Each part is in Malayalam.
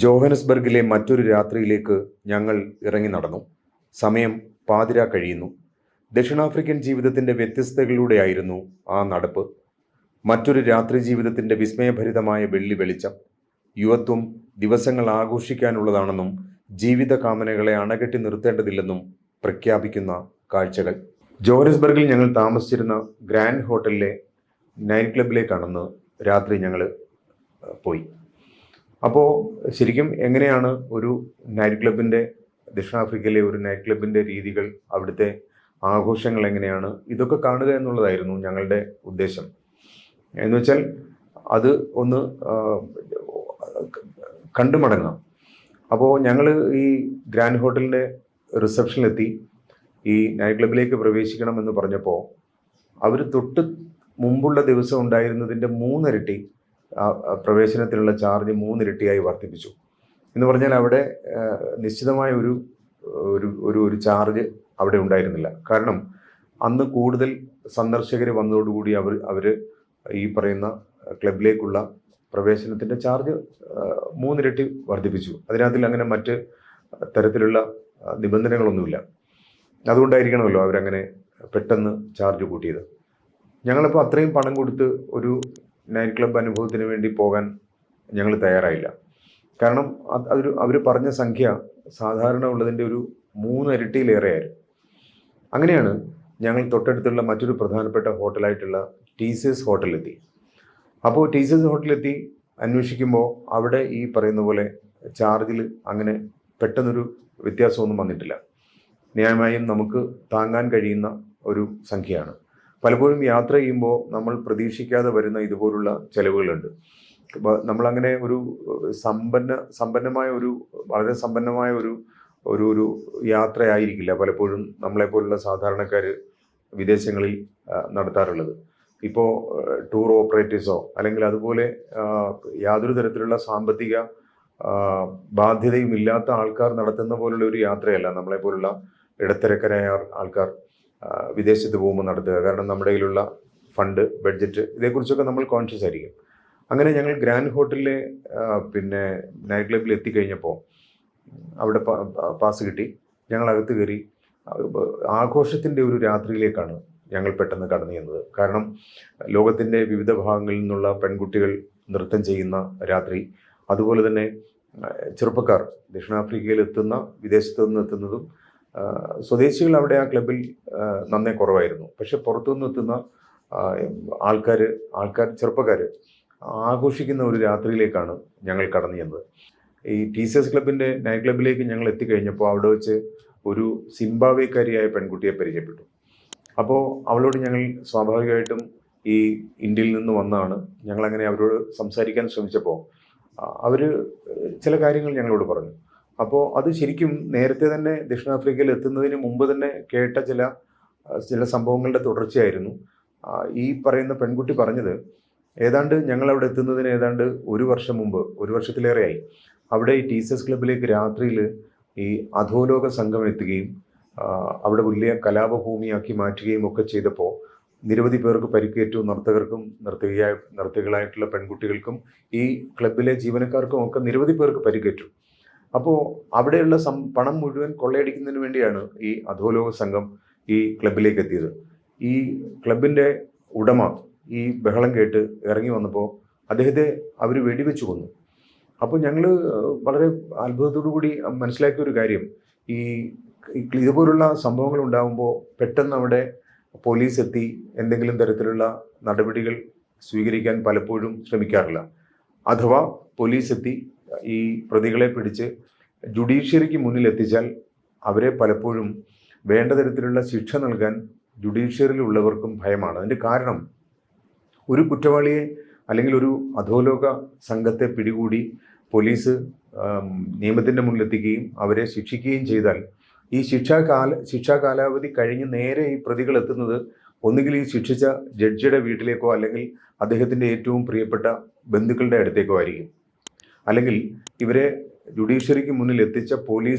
ജോഹന്നസ്ബർഗിലെ മറ്റൊരു രാത്രിയിലേക്ക് ഞങ്ങൾ ഇറങ്ങി നടന്നു. സമയം പാതിരാ കഴിയുന്നു. ദക്ഷിണാഫ്രിക്കൻ ജീവിതത്തിന്റെ വ്യത്യസ്തതകളിലൂടെയായിരുന്നു ആ നടപ്പ്. മറ്റൊരു രാത്രി ജീവിതത്തിന്റെ വിസ്മയഭരിതമായ വെള്ളി വെളിച്ചം. യുവത്വം ദിവസങ്ങൾ ആഘോഷിക്കാനുള്ളതാണെന്നും ജീവിത കാമനകളെ അണകെട്ടി നിർത്തേണ്ടതില്ലെന്നും പ്രഖ്യാപിക്കുന്ന കാഴ്ചകൾ. ജോഹന്നസ്ബർഗിൽ ഞങ്ങൾ താമസിച്ചിരുന്ന ഗ്രാൻഡ് ഹോട്ടലിലെ നൈറ്റ് ക്ലബിലേക്കാണെന്ന് രാത്രി ഞങ്ങൾ പോയി. അപ്പോൾ ശരിക്കും എങ്ങനെയാണ് ഒരു നൈറ്റ് ക്ലബിൻ്റെ, ദക്ഷിണാഫ്രിക്കയിലെ ഒരു നൈറ്റ് ക്ലബിൻ്റെ രീതികൾ, അവിടുത്തെ ആഘോഷങ്ങൾ എങ്ങനെയാണ്, ഇതൊക്കെ കാണുക എന്നുള്ളതായിരുന്നു ഞങ്ങളുടെ ഉദ്ദേശം. എന്ന് വെച്ചാൽ അത് ഒന്ന് കണ്ടു മടങ്ങാം. അപ്പോൾ ഞങ്ങൾ ഈ ഗ്രാൻഡ് ഹോട്ടലിൻ്റെ റിസപ്ഷനിലെത്തി ഈ നൈറ്റ് ക്ലബിലേക്ക് പ്രവേശിക്കണമെന്ന് പറഞ്ഞപ്പോൾ അവർ തൊട്ട് മുമ്പുള്ള ദിവസം ഉണ്ടായിരുന്നതിൻ്റെ 3 ഇരട്ടി പ്രവേശനത്തിനുള്ള ചാർജ് 3 ഇരട്ടിയായി വർദ്ധിപ്പിച്ചു. എന്ന് പറഞ്ഞാൽ അവിടെ നിശ്ചിതമായ ഒരു ഒരു ഒരു ചാർജ് അവിടെ ഉണ്ടായിരുന്നില്ല. കാരണം അന്ന് കൂടുതൽ സന്ദർശകർ വന്നതോടുകൂടി അവർ ഈ പറയുന്ന ക്ലബിലേക്കുള്ള പ്രവേശനത്തിൻ്റെ ചാർജ് 3 ഇരട്ടി വർദ്ധിപ്പിച്ചു. അതിനകത്തിൽ അങ്ങനെ മറ്റ് തരത്തിലുള്ള നിബന്ധനകളൊന്നുമില്ല. അതുകൊണ്ടായിരിക്കണമല്ലോ അവരങ്ങനെ പെട്ടെന്ന് ചാർജ് കൂട്ടിയത്. ഞങ്ങളിപ്പോൾ അത്രയും പണം കൊടുത്ത് ഒരു നൈറ്റ് ക്ലബ് അനുഭവത്തിന് വേണ്ടി പോകാൻ ഞങ്ങൾ തയ്യാറായില്ല. കാരണം അവർ പറഞ്ഞ സംഖ്യ സാധാരണ ഉള്ളതിൻ്റെ ഒരു 3 ഇരട്ടിയിലേറെയായിരുന്നു. അങ്ങനെയാണ് ഞങ്ങൾ തൊട്ടടുത്തുള്ള മറ്റൊരു പ്രധാനപ്പെട്ട ഹോട്ടലായിട്ടുള്ള ടീസേഴ്സ് ഹോട്ടലിലെത്തി. അപ്പോൾ ടീസേഴ്സ് ഹോട്ടലിലെത്തി അന്വേഷിക്കുമ്പോൾ അവിടെ ഈ പറയുന്ന പോലെ ചാർജിൽ അങ്ങനെ പെട്ടെന്നൊരു വ്യത്യാസമൊന്നും വന്നിട്ടില്ല. ന്യായമായും നമുക്ക് താങ്ങാൻ കഴിയുന്ന ഒരു സംഖ്യയാണ്. പലപ്പോഴും യാത്ര ചെയ്യുമ്പോൾ നമ്മൾ പ്രതീക്ഷിക്കാതെ വരുന്ന ഇതുപോലുള്ള ചിലവുകളുണ്ട്. നമ്മളങ്ങനെ ഒരു സമ്പന്നമായ ഒരു വളരെ സമ്പന്നമായ ഒരു ഒരു ഒരു യാത്രയായിരിക്കില്ല പലപ്പോഴും നമ്മളെപ്പോലുള്ള സാധാരണക്കാർ വിദേശങ്ങളിൽ നടത്താറുള്ളത്. ഇപ്പോൾ ടൂർ ഓപ്പറേറ്റേഴ്സോ അല്ലെങ്കിൽ അതുപോലെ യാതൊരു തരത്തിലുള്ള സാമ്പത്തിക ബാധ്യതയും ഇല്ലാത്ത ആൾക്കാർ നടത്തുന്ന പോലുള്ള ഒരു യാത്രയല്ല നമ്മളെപ്പോലുള്ള ഇടത്തരക്കാരായ ആൾക്കാർ വിദേശത്ത് പോകുമ്പോൾ നടത്തുക. കാരണം നമ്മുടെ കയ്യിലുള്ള ഫണ്ട്, ബഡ്ജറ്റ്, ഇതേക്കുറിച്ചൊക്കെ നമ്മൾ കോൺഷ്യസ് ആയിരിക്കും. അങ്ങനെ ഞങ്ങൾ ഗ്രാൻഡ് ഹോട്ടലിലെ നൈറ്റ് ക്ലബിൽ എത്തിക്കഴിഞ്ഞപ്പോൾ അവിടെ പാസ് കിട്ടി. ഞങ്ങൾ അകത്ത് കയറി. ആഘോഷത്തിൻ്റെ ഒരു രാത്രിയിലേക്കാണ് ഞങ്ങൾ പെട്ടെന്ന് കടന്നു ചെന്നത്. കാരണം ലോകത്തിൻ്റെ വിവിധ ഭാഗങ്ങളിൽ നിന്നുള്ള പെൺകുട്ടികൾ നൃത്തം ചെയ്യുന്ന രാത്രി, അതുപോലെ തന്നെ ചെറുപ്പക്കാർ ദക്ഷിണാഫ്രിക്കയിൽ എത്തുന്ന, വിദേശത്തു നിന്ന് എത്തുന്നതും സ്വദേശികൾ അവിടെ ആ ക്ലബിൽ നന്നേ കുറവായിരുന്നു. പക്ഷെ പുറത്തുനിന്ന് എത്തുന്ന ആൾക്കാർ ചെറുപ്പക്കാർ ആഘോഷിക്കുന്ന ഒരു രാത്രിയിലേക്കാണ് ഞങ്ങൾ കടന്നു ചെന്നത്. ഈ ടീസേഴ്സ് ക്ലബിൻ്റെ നൈറ്റ് ക്ലബിലേക്ക് ഞങ്ങൾ എത്തിക്കഴിഞ്ഞപ്പോൾ അവിടെ വെച്ച് ഒരു സിംബാബ്വേക്കാരിയായ പെൺകുട്ടിയെ പരിചയപ്പെട്ടു. അപ്പോൾ അവളോട് ഞങ്ങൾ സ്വാഭാവികമായിട്ടും ഈ ഇന്ത്യയിൽ നിന്ന് വന്നതാണ്, ഞങ്ങളങ്ങനെ അവരോട് സംസാരിക്കാൻ ശ്രമിച്ചപ്പോൾ അവർ ചില കാര്യങ്ങൾ ഞങ്ങളോട് പറഞ്ഞു. അപ്പോൾ അത് ശരിക്കും നേരത്തെ തന്നെ ദക്ഷിണാഫ്രിക്കയിൽ എത്തുന്നതിന് മുമ്പ് തന്നെ കേട്ട ചില സംഭവങ്ങളുടെ തുടർച്ചയായിരുന്നു. ഈ പറയുന്ന പെൺകുട്ടി പറഞ്ഞത് ഏതാണ്ട് ഞങ്ങളവിടെ എത്തുന്നതിന് ഏതാണ്ട് 1 വർഷം മുമ്പ്, 1 വർഷത്തിലേറെയായി, അവിടെ ഈ ടീസേഴ്സ് ക്ലബിലേക്ക് രാത്രിയിൽ ഈ അധോലോക സംഘം എത്തുകയും അവിടെ വലിയ കലാപഭൂമിയാക്കി മാറ്റുകയും ഒക്കെ ചെയ്തപ്പോൾ നിരവധി പേർക്ക് പരിക്കേറ്റു. നർത്തകർക്കും നർത്തകികളായിട്ടുള്ള പെൺകുട്ടികൾക്കും ഈ ക്ലബിലെ ജീവനക്കാർക്കും ഒക്കെ നിരവധി പേർക്ക് പരിക്കേറ്റു. അപ്പോൾ അവിടെയുള്ള പണം മുഴുവൻ കൊള്ളയടിക്കുന്നതിന് വേണ്ടിയാണ് ഈ അധോലോക സംഘം ഈ ക്ലബിലേക്ക് എത്തിയത്. ഈ ക്ലബിൻ്റെ ഉടമ ഈ ബഹളം കേട്ട് ഇറങ്ങി വന്നപ്പോൾ അദ്ദേഹത്തെ അവർ വെടിവെച്ച് കൊന്നു. അപ്പോൾ ഞങ്ങൾ വളരെ അത്ഭുതത്തോടു കൂടി മനസ്സിലാക്കിയ ഒരു കാര്യം, ഈ ഇതുപോലുള്ള സംഭവങ്ങൾ ഉണ്ടാകുമ്പോൾ പെട്ടെന്ന് അവിടെ പോലീസ് എത്തി എന്തെങ്കിലും തരത്തിലുള്ള നടപടികൾ സ്വീകരിക്കാൻ പലപ്പോഴും ശ്രമിക്കാറില്ല. അഥവാ പോലീസ് എത്തി ഈ പ്രതികളെ പിടിച്ച് ജുഡീഷ്യറിക്ക് മുന്നിൽ എത്തിച്ചാൽ അവരെ പലപ്പോഴും വേണ്ട തരത്തിലുള്ള ശിക്ഷ നൽകാൻ ജുഡീഷ്യറിയിലുള്ളവർക്കും ഭയമാണ്. അതിൻ്റെ കാരണം, ഒരു കുറ്റവാളിയെ അല്ലെങ്കിൽ ഒരു അധോലോക സംഘത്തെ പിടികൂടി പോലീസ് നിയമത്തിൻ്റെ മുന്നിലെത്തിക്കുകയും അവരെ ശിക്ഷിക്കുകയും ചെയ്താൽ ഈ ശിക്ഷാ കാലാവധി കഴിഞ്ഞ് നേരെ ഈ പ്രതികൾ എത്തുന്നത് ഒന്നുകിൽ ഈ ശിക്ഷിച്ച ജഡ്ജിയുടെ വീട്ടിലേക്കോ അല്ലെങ്കിൽ അദ്ദേഹത്തിൻ്റെ ഏറ്റവും പ്രിയപ്പെട്ട ബന്ധുക്കളുടെ അടുത്തേക്കോ ആയിരിക്കും. അല്ലെങ്കിൽ ഇവരെ ജുഡീഷ്യറിക്ക് മുന്നിൽ എത്തിച്ച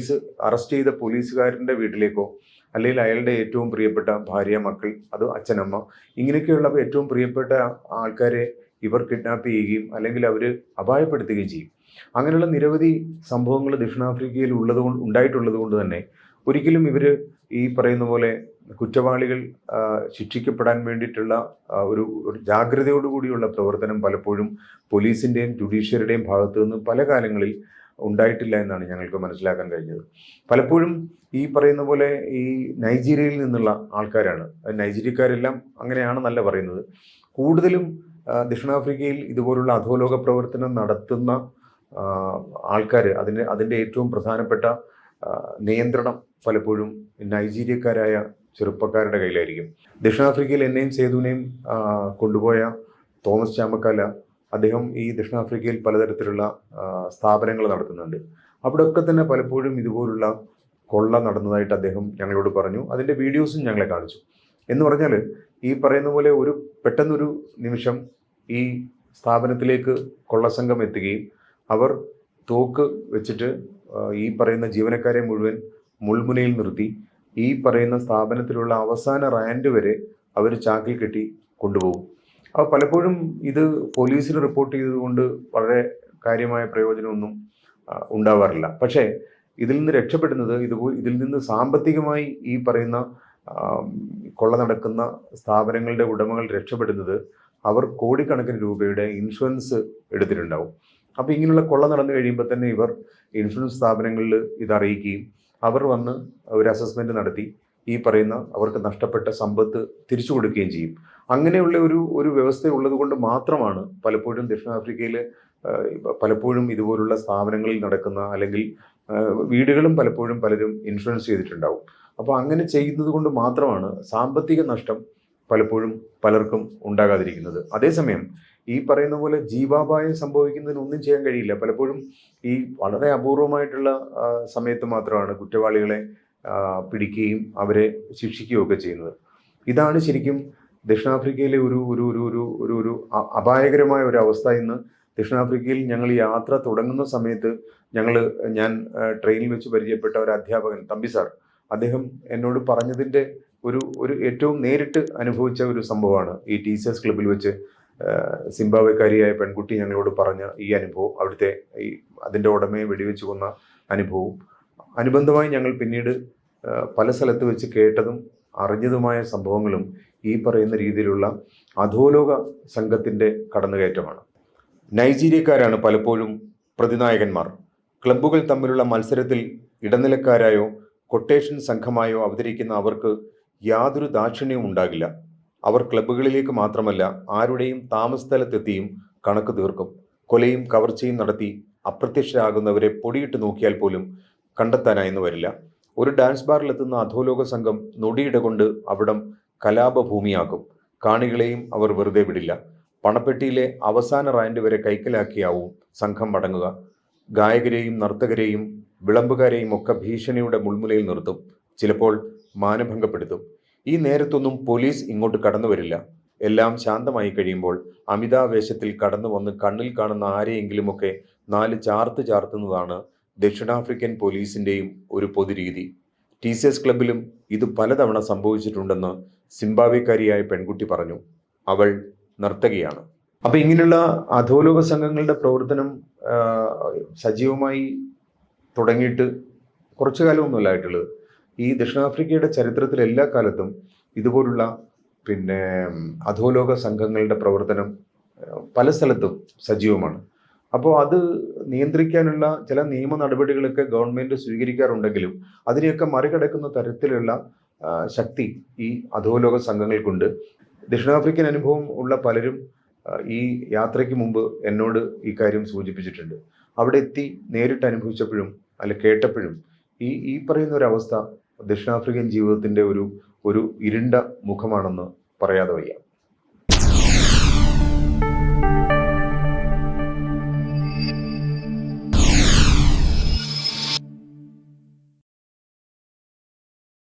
അറസ്റ്റ് ചെയ്ത പോലീസുകാരൻ്റെ വീട്ടിലേക്കോ, അല്ലെങ്കിൽ അയാളുടെ ഏറ്റവും പ്രിയപ്പെട്ട ഭാര്യ, മക്കൾ, അത് അച്ഛനമ്മ, ഇങ്ങനെയൊക്കെയുള്ള ഏറ്റവും പ്രിയപ്പെട്ട ആൾക്കാരെ ഇവർ കിഡ്നാപ്പ് ചെയ്യുകയും അല്ലെങ്കിൽ അവർ അപായപ്പെടുത്തുകയും ചെയ്യും. അങ്ങനെയുള്ള നിരവധി സംഭവങ്ങൾ ദക്ഷിണാഫ്രിക്കയിൽ ഉണ്ടായിട്ടുള്ളത് കൊണ്ട് തന്നെ ഒരിക്കലും ഇവർ ഈ പറയുന്ന പോലെ കുറ്റവാളികൾ ശിക്ഷിക്കപ്പെടാൻ വേണ്ടിയിട്ടുള്ള ഒരു ജാഗ്രതയോടുകൂടിയുള്ള പ്രവർത്തനം പലപ്പോഴും പോലീസിൻ്റെയും ജുഡീഷ്യറിയുടെയും ഭാഗത്തു നിന്ന് പല കാലങ്ങളിൽ ഉണ്ടായിട്ടില്ല എന്നാണ് ഞങ്ങൾക്ക് മനസ്സിലാക്കാൻ കഴിഞ്ഞത്. പലപ്പോഴും ഈ പറയുന്ന പോലെ ഈ നൈജീരിയയിൽ നിന്നുള്ള ആൾക്കാരാണ്, നൈജീരിയക്കാരെല്ലാം അങ്ങനെയാണെന്നല്ല പറയുന്നത്, കൂടുതലും ദക്ഷിണാഫ്രിക്കയിൽ ഇതുപോലുള്ള അധോലോക പ്രവർത്തനം നടത്തുന്ന ആൾക്കാർ, അതിൻ്റെ ഏറ്റവും പ്രധാനപ്പെട്ട നിയന്ത്രണം പലപ്പോഴും നൈജീരിയക്കാരായ ചെറുപ്പക്കാരുടെ കയ്യിലായിരിക്കും. ദക്ഷിണാഫ്രിക്കയിൽ എന്നെയും സേതുവിനെയും കൊണ്ടുപോയ തോമസ് ചാമക്കാല, അദ്ദേഹം ഈ ദക്ഷിണാഫ്രിക്കയിൽ പലതരത്തിലുള്ള സ്ഥാപനങ്ങൾ നടത്തുന്നുണ്ട്. അവിടെയൊക്കെ തന്നെ പലപ്പോഴും ഇതുപോലുള്ള കൊള്ള നടന്നതായിട്ട് അദ്ദേഹം ഞങ്ങളോട് പറഞ്ഞു. അതിൻ്റെ വീഡിയോസും ഞങ്ങളെ കാണിച്ചു. എന്ന് പറഞ്ഞാൽ ഈ പറയുന്ന പോലെ പെട്ടെന്നൊരു നിമിഷം ഈ സ്ഥാപനത്തിലേക്ക് കൊള്ളസംഘം എത്തുകയും അവർ തോക്ക് വെച്ചിട്ട് ഈ പറയുന്ന ജീവനക്കാരെ മുഴുവൻ മുൾമുനയിൽ നിർത്തി ഈ പറയുന്ന സ്ഥാപനത്തിലുള്ള അവസാന റാൻഡ് വരെ അവർ ചാക്കിൽ കെട്ടി കൊണ്ടുപോകും. അപ്പോൾ പലപ്പോഴും ഇത് പോലീസിൽ റിപ്പോർട്ട് ചെയ്തതുകൊണ്ട് വളരെ കാര്യമായ പ്രയോജനമൊന്നും ഉണ്ടാവാറില്ല. പക്ഷേ ഇതിൽ നിന്ന് രക്ഷപ്പെടുന്നത്, ഇതിൽ നിന്ന് സാമ്പത്തികമായി ഈ പറയുന്ന കൊള്ള നടക്കുന്ന സ്ഥാപനങ്ങളുടെ ഉടമകൾ രക്ഷപ്പെടുന്നത് അവർ കോടിക്കണക്കിന് രൂപയുടെ ഇൻഷുറൻസ് എടുത്തിട്ടുണ്ടാവും. അപ്പോൾ ഇങ്ങനെയുള്ള കൊള്ള നടന്നു കഴിയുമ്പോൾ തന്നെ ഇവർ ഇൻഷുറൻസ് സ്ഥാപനങ്ങളിൽ ഇത് അറിയിക്കുകയും അവർ വന്ന് ഒരു അസസ്മെൻറ്റ് നടത്തി ഈ പറയുന്ന അവർക്ക് നഷ്ടപ്പെട്ട സമ്പത്ത് തിരിച്ചു കൊടുക്കുകയും ചെയ്യും. അങ്ങനെയുള്ള ഒരു വ്യവസ്ഥ ഉള്ളത് കൊണ്ട് മാത്രമാണ് പലപ്പോഴും ദക്ഷിണാഫ്രിക്കയിൽ പലപ്പോഴും ഇതുപോലുള്ള സ്ഥാപനങ്ങളിൽ നടക്കുന്ന, അല്ലെങ്കിൽ വീടുകളും പലപ്പോഴും പലരും ഇൻഷുറൻസ് ചെയ്തിട്ടുണ്ടാവും. അപ്പോൾ അങ്ങനെ ചെയ്യുന്നത് കൊണ്ട് മാത്രമാണ് സാമ്പത്തിക നഷ്ടം പലപ്പോഴും പലർക്കും ഉണ്ടാകാതിരിക്കുന്നത്. അതേസമയം ഈ പറയുന്ന പോലെ ജീവാപായം സംഭവിക്കുന്നതിന് ഒന്നും ചെയ്യാൻ കഴിയില്ല. പലപ്പോഴും ഈ വളരെ അപൂർവമായിട്ടുള്ള സമയത്ത് മാത്രമാണ് കുറ്റവാളികളെ പിടിക്കുകയും അവരെ ശിക്ഷിക്കുകയും ഒക്കെ ചെയ്യുന്നത്. ഇതാണ് ശരിക്കും ദക്ഷിണാഫ്രിക്കയിലെ ഒരു അപായകരമായ ഒരു അവസ്ഥ. ഇന്ന് ദക്ഷിണാഫ്രിക്കയിൽ ഞങ്ങൾ യാത്ര തുടങ്ങുന്ന സമയത്ത് ഞാൻ ട്രെയിനിൽ വെച്ച് പരിചയപ്പെട്ട ഒരു അധ്യാപകൻ തമ്പി സാർ, അദ്ദേഹം എന്നോട് പറഞ്ഞതിൻ്റെ ഒരു ഏറ്റവും നേരിട്ട് അനുഭവിച്ച ഒരു സംഭവമാണ് ഈ ടീച്ചേഴ്സ് ക്ലബ്ബിൽ വെച്ച് സിംബാബ്വേക്കാരിയായ പെൺകുട്ടി ഞങ്ങളോട് പറഞ്ഞ ഈ അനുഭവം, അവിടുത്തെ അതിൻ്റെ ഉടമയെ വെടിവെച്ച് കൊന്ന അനുഭവവും അനുബന്ധമായി ഞങ്ങൾ പിന്നീട് പല സ്ഥലത്ത് വെച്ച് കേട്ടതും അറിഞ്ഞതുമായ സംഭവങ്ങളും ഈ പറയുന്ന രീതിയിലുള്ള അധോലോക സംഘത്തിൻ്റെ കടന്നുകയറ്റമാണ്. നൈജീരിയക്കാരാണ് പലപ്പോഴും പ്രതിനായകന്മാർ. ക്ലബ്ബുകൾ തമ്മിലുള്ള മത്സരത്തിൽ ഇടനിലക്കാരായോ കൊട്ടേഷൻ സംഘമായോ അവതരിക്കുന്ന അവർക്ക് യാതൊരു ദാക്ഷിണ്യവും ഉണ്ടാകില്ല. അവർ ക്ലബ്ബുകളിലേക്ക് മാത്രമല്ല ആരുടെയും താമസസ്ഥലത്തെത്തിയും കണക്ക് തീർക്കും. കൊലയും കവർച്ചയും നടത്തി അപ്രത്യക്ഷരാകുന്നവരെ പൊടിയിട്ട് നോക്കിയാൽ പോലും കണ്ടെത്താനായെന്ന് വരില്ല. ഒരു ഡാൻസ് ബാറിലെത്തുന്ന അധോലോക സംഘം നൊടിയിട കൊണ്ട് അവിടം കലാപഭൂമിയാക്കും. കാണികളെയും അവർ വെറുതെ വിടില്ല. പണപ്പെട്ടിയിലെ അവസാന റാൻഡ് വരെ കൈക്കലാക്കിയാവും സംഘം മടങ്ങുക. ഗായകരെയും നർത്തകരെയും വിളമ്പുകാരെയും ഒക്കെ ഭീഷണിയുടെ മുൾമുനയിൽ നിർത്തും. ചിലപ്പോൾ മാനഭംഗപ്പെടുത്തും. ഈ നേരത്തൊന്നും പോലീസ് ഇങ്ങോട്ട് കടന്നു വരില്ല. എല്ലാം ശാന്തമായി കഴിയുമ്പോൾ അമിതാവേശത്തിൽ കടന്നു വന്ന് കണ്ണിൽ കാണുന്ന ആരെയെങ്കിലുമൊക്കെ 4 ചാർത്ത് ചാർത്തുന്നതാണ് ദക്ഷിണാഫ്രിക്കൻ പോലീസിൻ്റെയും ഒരു പൊതുരീതി. ടീച്ചേഴ്സ് ക്ലബ്ബിലും ഇത് പലതവണ സംഭവിച്ചിട്ടുണ്ടെന്ന് സിംബാബ്വേക്കാരിയായ പെൺകുട്ടി പറഞ്ഞു. അവൾ നർത്തകിയാണ്. അപ്പം ഇങ്ങനെയുള്ള അധോലോക സംഘങ്ങളുടെ പ്രവർത്തനം സജീവമായി തുടങ്ങിയിട്ട് കുറച്ചു കാലമൊന്നുമല്ല ആയിട്ടുള്ളത്. ഈ ദക്ഷിണാഫ്രിക്കയുടെ ചരിത്രത്തിൽ എല്ലാ കാലത്തും ഇതുപോലുള്ള അധോലോക സംഘങ്ങളുടെ പ്രവർത്തനം പല സ്ഥലത്തും സജീവമാണ്. അപ്പോൾ അത് നിയന്ത്രിക്കാനുള്ള ചില നിയമ നടപടികളൊക്കെ ഗവൺമെൻറ് സ്വീകരിക്കാറുണ്ടെങ്കിലും അതിനെയൊക്കെ മറികടക്കുന്ന തരത്തിലുള്ള ശക്തി ഈ അധോലോക സംഘങ്ങൾക്കുണ്ട്. ദക്ഷിണാഫ്രിക്കൻ അനുഭവം ഉള്ള പലരും ഈ യാത്രയ്ക്ക് മുമ്പ് എന്നോട് ഈ കാര്യം സൂചിപ്പിച്ചിട്ടുണ്ട്. അവിടെ എത്തി നേരിട്ട് അനുഭവിച്ചപ്പോഴും കേട്ടപ്പോഴും ഈ പറയുന്ന ഒരു അവസ്ഥ ദക്ഷിണാഫ്രിക്കൻ ജീവിതത്തിൻ്റെ ഒരു ഇരുണ്ട മുഖമാണെന്ന് പറയാതെ വയ്യ.